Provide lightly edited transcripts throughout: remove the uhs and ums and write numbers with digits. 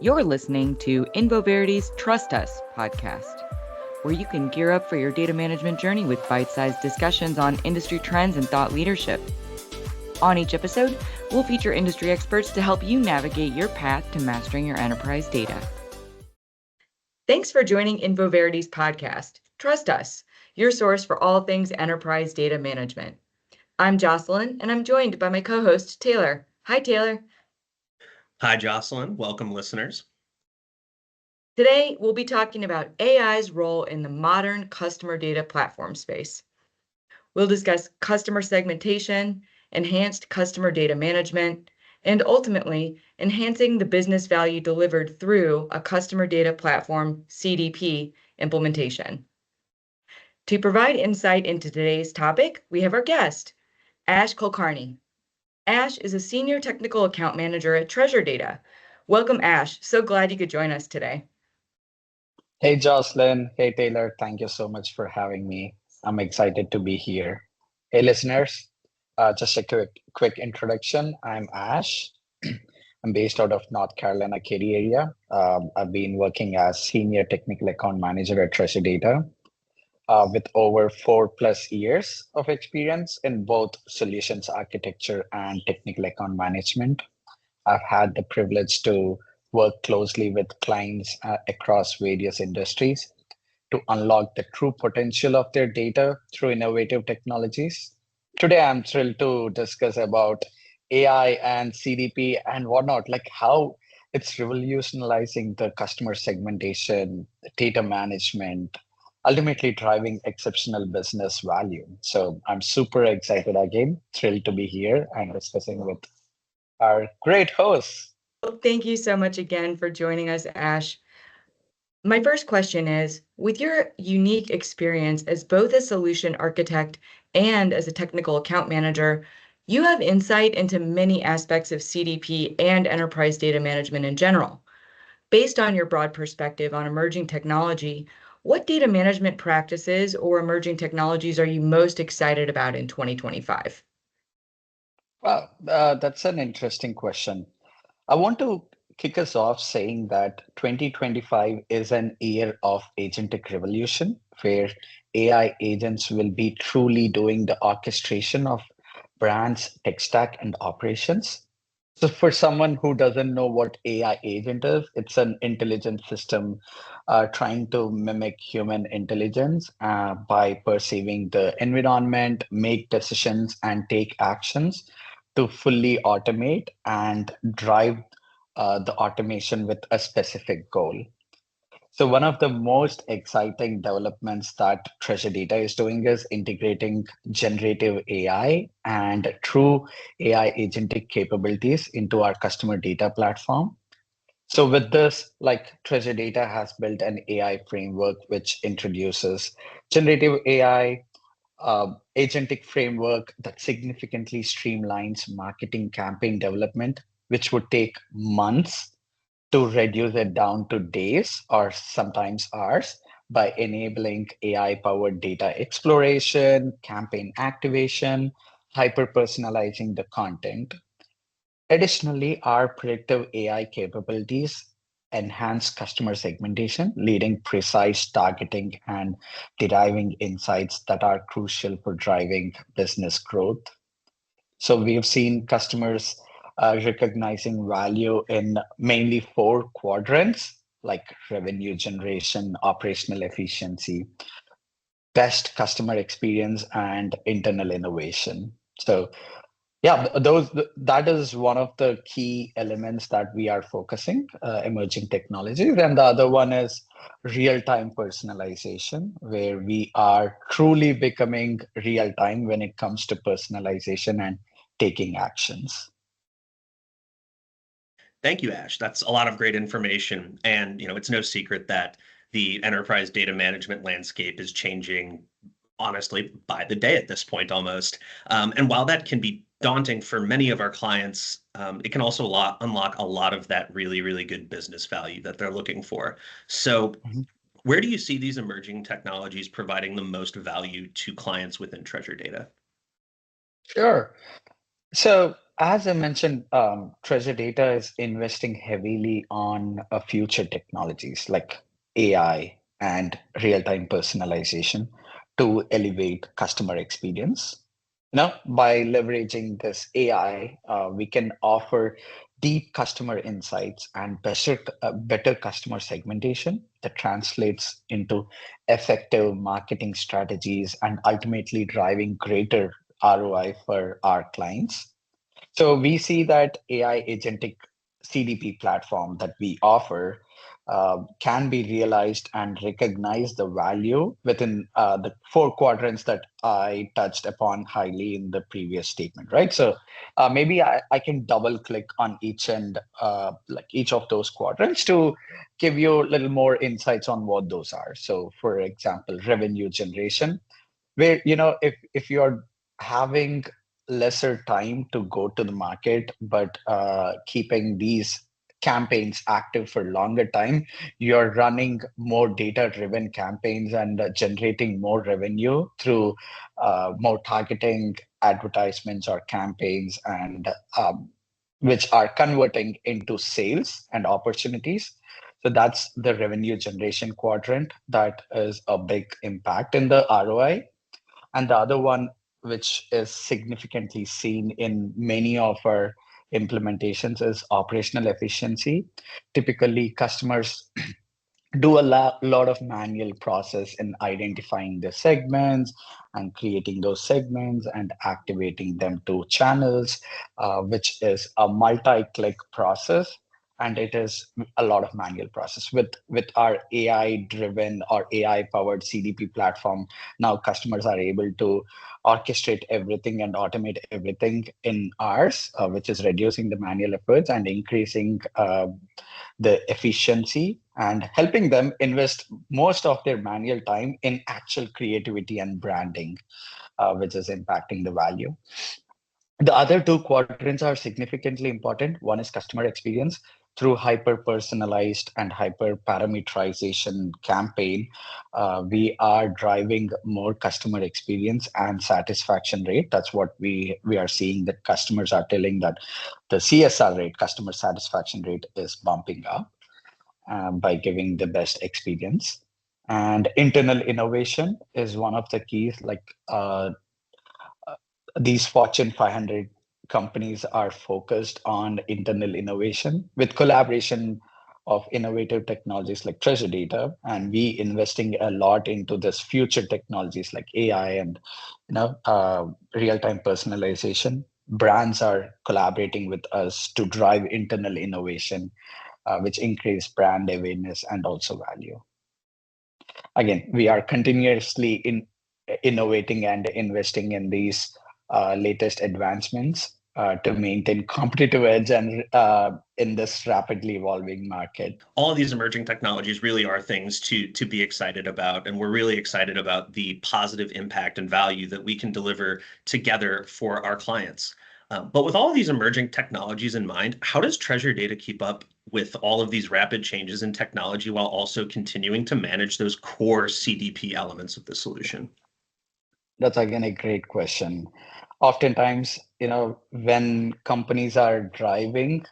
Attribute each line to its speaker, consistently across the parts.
Speaker 1: You're listening to Infoverity's Trust Us podcast, where you can gear up for your data management journey with bite-sized discussions on industry trends and thought leadership. On each episode, we'll feature industry experts to help you navigate your path to mastering your enterprise data. Thanks for joining Infoverity's podcast, Trust Us, your source for all things enterprise data management. I'm Jocelyn, and I'm joined by my co-host, Taylor. Hi, Taylor.
Speaker 2: Hi, Jocelyn. Welcome, listeners.
Speaker 1: Today, we'll be talking about AI's role in the modern customer data platform space. We'll discuss customer segmentation, enhanced customer data management, and ultimately, enhancing the business value delivered through a customer data platform CDP implementation. To provide insight into today's topic, we have our guest, Ash Kolkarni. Ash is a senior technical account manager at Treasure Data. Welcome, Ash. So glad you could join us today.
Speaker 3: Hey, Jocelyn. Hey, Taylor. Thank you so much for having me. I'm excited to be here. Hey, listeners. Just a quick introduction. I'm Ash. I'm based out of North Carolina, Katy area. I've been working as senior technical account manager at Treasure Data with over 4+ years of experience in both solutions architecture and technical account management. I've had the privilege to work closely with clients across various industries to unlock the true potential of their data through innovative technologies. Today, I'm thrilled to discuss about AI and CDP and whatnot, like how it's revolutionizing the customer segmentation, data management, ultimately driving exceptional business value. So I'm super excited again, thrilled to be here and discussing with our great hosts.
Speaker 1: Well, thank you so much again for joining us, Ash. My first question is, with your unique experience as both a solution architect and as a technical account manager, you have insight into many aspects of CDP and enterprise data management in general. Based on your broad perspective on emerging technology, what data management practices or emerging technologies are you most excited about in 2025?
Speaker 3: Well, that's an interesting question. I want to kick us off saying that 2025 is an year of agentic revolution where AI agents will be truly doing the orchestration of brands, tech stack, and operations. So, for someone who doesn't know what AI agent is, it's an intelligent system trying to mimic human intelligence by perceiving the environment, make decisions, and take actions to fully automate and drive the automation with a specific goal. So one of the most exciting developments that Treasure Data is doing is integrating generative AI and true AI agentic capabilities into our customer data platform. So with this, like Treasure Data has built an AI framework which introduces generative AI, agentic framework that significantly streamlines marketing campaign development, which would take months to reduce it down to days or sometimes hours by enabling AI-powered data exploration, campaign activation, hyper-personalizing the content. Additionally, our predictive AI capabilities enhance customer segmentation, leading precise targeting and deriving insights that are crucial for driving business growth. So we've seen customers recognizing value in mainly four quadrants, like revenue generation, operational efficiency, best customer experience, and internal innovation. So yeah, that is one of the key elements that we are focusing, emerging technologies. And the other one is real-time personalization, where we are truly becoming real-time when it comes to personalization and taking actions.
Speaker 2: Thank you, Ash. That's a lot of great information. And, it's no secret that the enterprise data management landscape is changing, honestly, by the day at this point almost. And while that can be daunting for many of our clients, it can also unlock a lot of that really, really good business value that they're looking for. So where do you see these emerging technologies providing the most value to clients within Treasure Data?
Speaker 3: Sure. So As I mentioned, Treasure Data is investing heavily on future technologies like AI and real-time personalization to elevate customer experience. By leveraging this AI, we can offer deep customer insights and better customer segmentation that translates into effective marketing strategies and ultimately driving greater ROI for our clients. So we see that AI agentic CDP platform that we offer can be realized and recognize the value within the four quadrants that I touched upon highly in the previous statement, right? So maybe I can double click on like each of those quadrants to give you a little more insights on what those are. So for example, revenue generation, where if you're having lesser time to go to the market but keeping these campaigns active for longer time, you're running more data driven campaigns and generating more revenue through more targeting advertisements or campaigns, and which are converting into sales and opportunities. So that's the revenue generation quadrant. That is a big impact in the ROI. And the other one, which is significantly seen in many of our implementations, is operational efficiency. Typically, customers do a lot of manual process in identifying the segments and creating those segments and activating them to channels, which is a multi-click process. And it is a lot of manual process. With our AI driven or AI powered CDP platform, now customers are able to orchestrate everything and automate everything in hours, which is reducing the manual efforts and increasing the efficiency and helping them invest most of their manual time in actual creativity and branding, which is impacting the value. The other two quadrants are significantly important. One is customer experience. Through hyper personalized and hyper parameterization campaign, we are driving more customer experience and satisfaction rate. That's what we are seeing, that customers are telling that the CSR rate, customer satisfaction rate, is bumping up by giving the best experience. And internal innovation is one of the keys. Like these Fortune 500 companies are focused on internal innovation with collaboration of innovative technologies like Treasure Data, and we investing a lot into this future technologies like AI and real-time personalization. Brands are collaborating with us to drive internal innovation, which increase brand awareness and also value. Again, we are continuously innovating and investing in these latest advancements to maintain competitive edge and in this rapidly evolving market.
Speaker 2: All of these emerging technologies really are things to be excited about, and we're really excited about the positive impact and value that we can deliver together for our clients. But with all of these emerging technologies in mind, how does Treasure Data keep up with all of these rapid changes in technology while also continuing to manage those core CDP elements of the solution?
Speaker 3: That's again a great question. Oftentimes, when companies are driving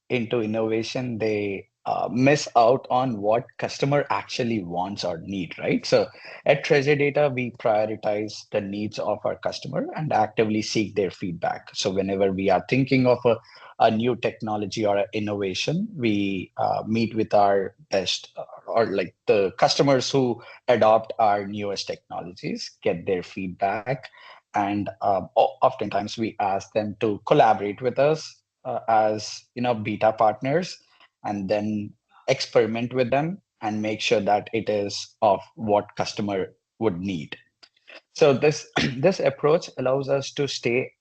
Speaker 3: into innovation, they miss out on what customer actually wants or need, right? So at Treasure Data, we prioritize the needs of our customer and actively seek their feedback. So whenever we are thinking of a new technology or an innovation, we meet with our best or like the customers who adopt our newest technologies, get their feedback, and oftentimes we ask them to collaborate with us as beta partners, and then experiment with them and make sure that it is of what customer would need. So this this approach allows us to stay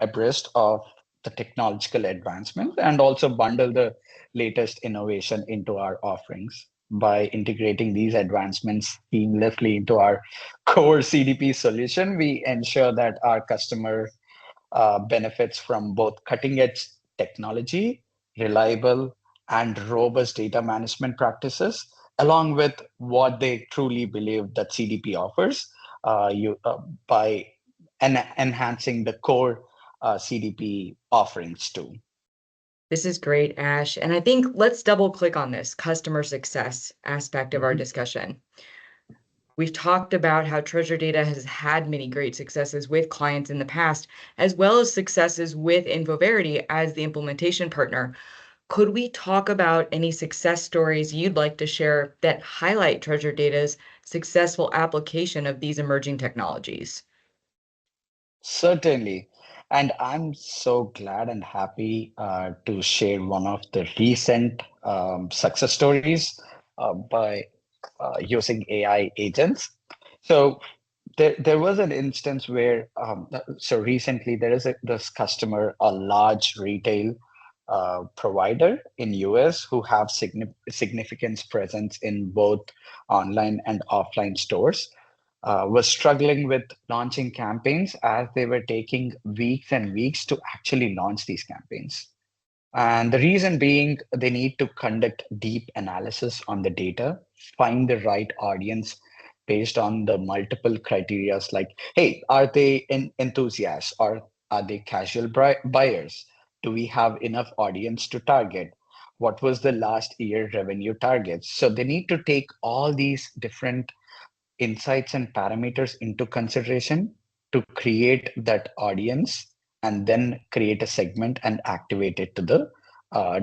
Speaker 3: abreast of the technological advancement and also bundle the latest innovation into our offerings. By integrating these advancements seamlessly into our core CDP solution, we ensure that our customer benefits from both cutting edge technology, reliable and robust data management practices, along with what they truly believe that CDP offers, by enhancing the core CDP offerings too.
Speaker 1: This is great, Ash. And I think let's double click on this customer success aspect of our discussion. We've talked about how Treasure Data has had many great successes with clients in the past, as well as successes with Infoverity as the implementation partner. Could we talk about any success stories you'd like to share that highlight Treasure Data's successful application of these emerging technologies?
Speaker 3: Certainly. And I'm so glad and happy to share one of the recent success stories by using AI agents. So there was an instance where, so recently there is this customer, a large retail provider in US who have significant presence in both online and offline stores was struggling with launching campaigns as they were taking weeks and weeks to actually launch these campaigns. And the reason being, they need to conduct deep analysis on the data, find the right audience based on the multiple criterias like, hey, are they enthusiasts or are they casual buyers? Do we have enough audience to target? What was the last year revenue targets? So they need to take all these different insights and parameters into consideration to create that audience and then create a segment and activate it to the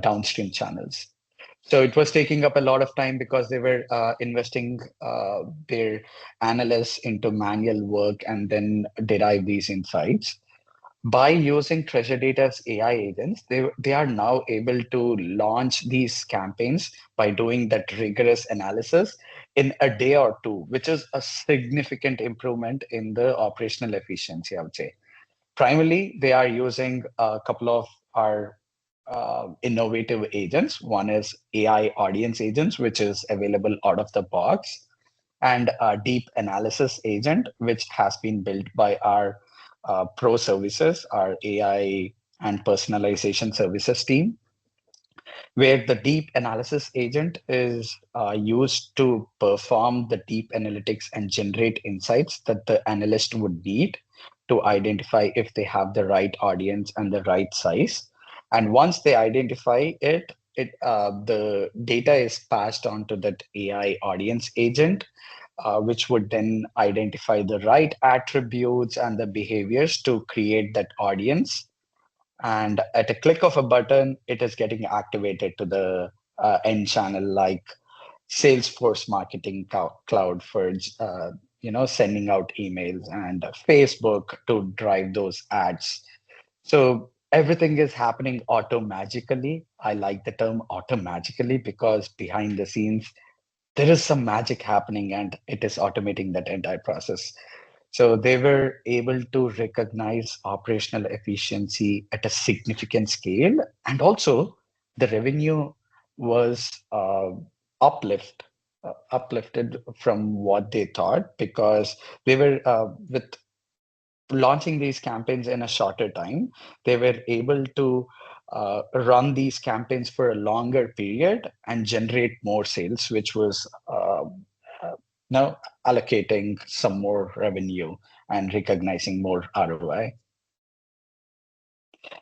Speaker 3: downstream channels. So it was taking up a lot of time because they were investing their analysts into manual work and then derive these insights. By using Treasure Data's AI agents, they are now able to launch these campaigns by doing that rigorous analysis in a day or two, which is a significant improvement in the operational efficiency, I would say. Primarily, they are using a couple of our innovative agents. One is AI audience agents, which is available out of the box, and a deep analysis agent, which has been built by our pro services, our AI and personalization services team, where the deep analysis agent is used to perform the deep analytics and generate insights that the analyst would need to identify if they have the right audience and the right size. And once they identify it, the data is passed on to that AI audience agent, which would then identify the right attributes and the behaviors to create that audience. And at a click of a button, it is getting activated to the end channel, like Salesforce Marketing Cloud for sending out emails, and Facebook to drive those ads. So everything is happening automagically. I like the term automagically because behind the scenes there is some magic happening and it is automating that entire process. So they were able to recognize operational efficiency at a significant scale. And also the revenue was uplifted from what they thought, because they were with launching these campaigns in a shorter time, they were able to run these campaigns for a longer period and generate more sales, which was now allocating some more revenue and recognizing more ROI.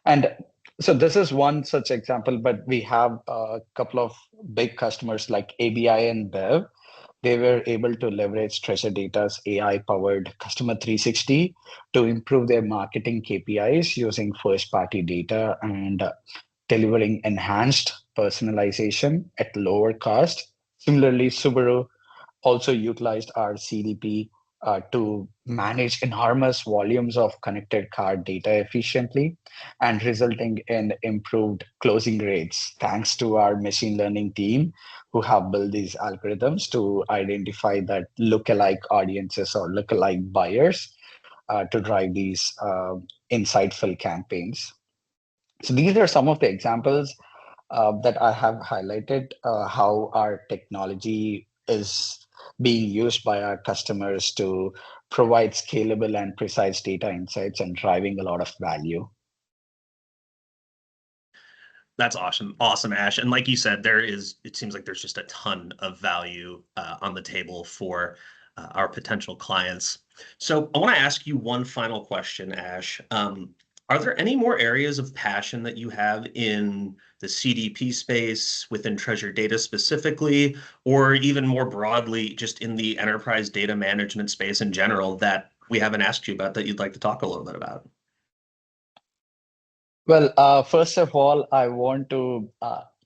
Speaker 3: And so this is one such example, but we have a couple of big customers like ABI and Bev. They were able to leverage Treasure Data's AI-powered Customer 360 to improve their marketing KPIs using first-party data and delivering enhanced personalization at lower cost. Similarly, Subaru also utilized our CDP to manage enormous volumes of connected car data efficiently and resulting in improved closing rates thanks to our machine learning team who have built these algorithms to identify that lookalike audiences or lookalike buyers to drive these insightful campaigns. So these are some of the examples that I have highlighted, how our technology is being used by our customers to provide scalable and precise data insights and driving a lot of value.
Speaker 2: That's awesome. Awesome, Ash. And like you said, it seems like there's just a ton of value on the table for our potential clients. So I want to ask you one final question, Ash. Are there any more areas of passion that you have in the CDP space, within treasure data specifically, or even more broadly, just in the enterprise data management space in general that we haven't asked you about that you'd like to talk a little bit about?
Speaker 3: Well, first of all, I want to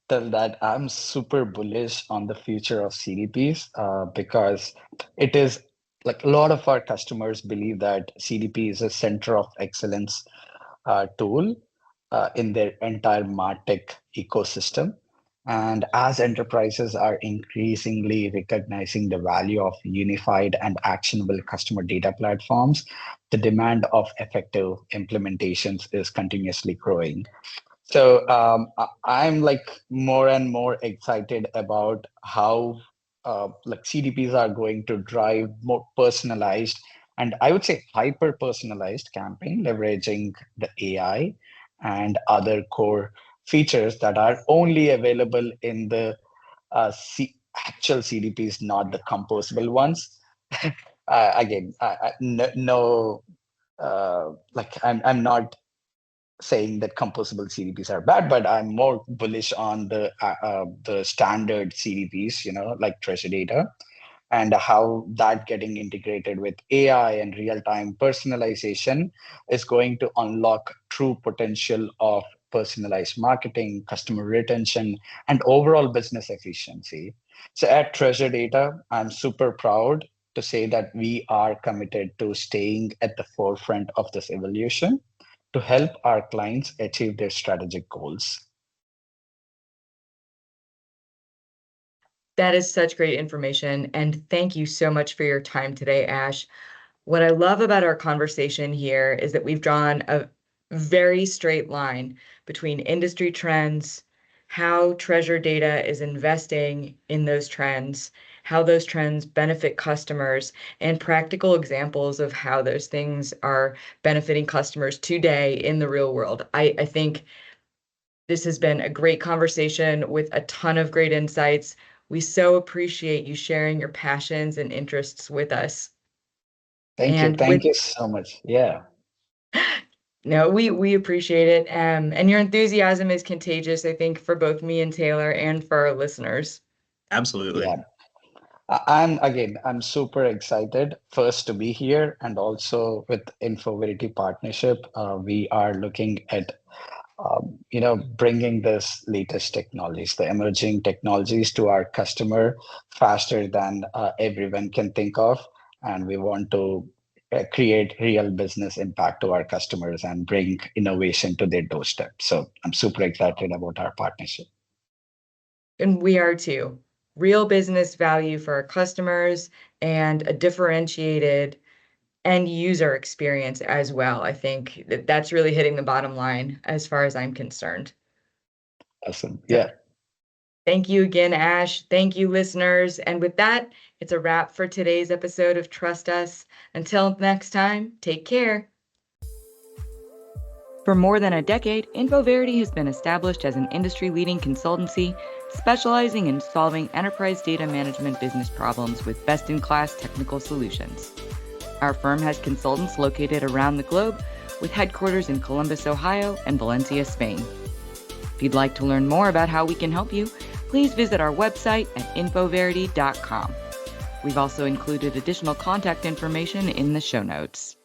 Speaker 3: tell that I'm super bullish on the future of CDPs because it is like a lot of our customers believe that CDP is a center of excellence tool in their entire MarTech ecosystem. And as enterprises are increasingly recognizing the value of unified and actionable customer data platforms, the demand of effective implementations is continuously growing. So I'm like more and more excited about how like CDPs are going to drive more personalized and I would say hyper personalized campaign, leveraging the AI and other core features that are only available in the actual CDPs, not the composable ones. Again, no, like I'm not saying that composable CDPs are bad, but I'm more bullish on the standard CDPs, like treasure data, and how that getting integrated with AI and real-time personalization is going to unlock true potential of personalized marketing, customer retention, and overall business efficiency. So at Treasure Data, I'm super proud to say that we are committed to staying at the forefront of this evolution to help our clients achieve their strategic goals.
Speaker 1: That is such great information. And thank you so much for your time today, Ash. What I love about our conversation here is that we've drawn a very straight line between industry trends, how treasure data is investing in those trends, how those trends benefit customers, and practical examples of how those things are benefiting customers today in the real world. I think this has been a great conversation with a ton of great insights. We so appreciate you sharing your passions and interests with us.
Speaker 3: Thank you.
Speaker 1: And
Speaker 3: Thank
Speaker 1: with
Speaker 3: you so much. Yeah.
Speaker 1: no, we appreciate it. And your enthusiasm is contagious, I think, for both me and Taylor and for our listeners.
Speaker 2: Absolutely.
Speaker 3: Yeah. I'm super excited first to be here and also with Infoverity partnership. We are looking at bringing this latest technologies, the emerging technologies to our customer faster than everyone can think of. And we want to create real business impact to our customers and bring innovation to their doorstep. So I'm super excited about our partnership.
Speaker 1: And we are too. Real business value for our customers and a differentiated end user experience as well. I think that that's really hitting the bottom line as far as I'm concerned.
Speaker 3: Awesome.
Speaker 1: So
Speaker 3: Yeah.
Speaker 1: thank you again, Ash. Thank you, listeners. And with that, it's a wrap for today's episode of Trust Us. Until next time, take care. For more than a decade, Infoverity has been established as an industry-leading consultancy specializing in solving enterprise data management business problems with best-in-class technical solutions. Our firm has consultants located around the globe with headquarters in Columbus, Ohio and Valencia, Spain. If you'd like to learn more about how we can help you, please visit our website at infoverity.com. We've also included additional contact information in the show notes.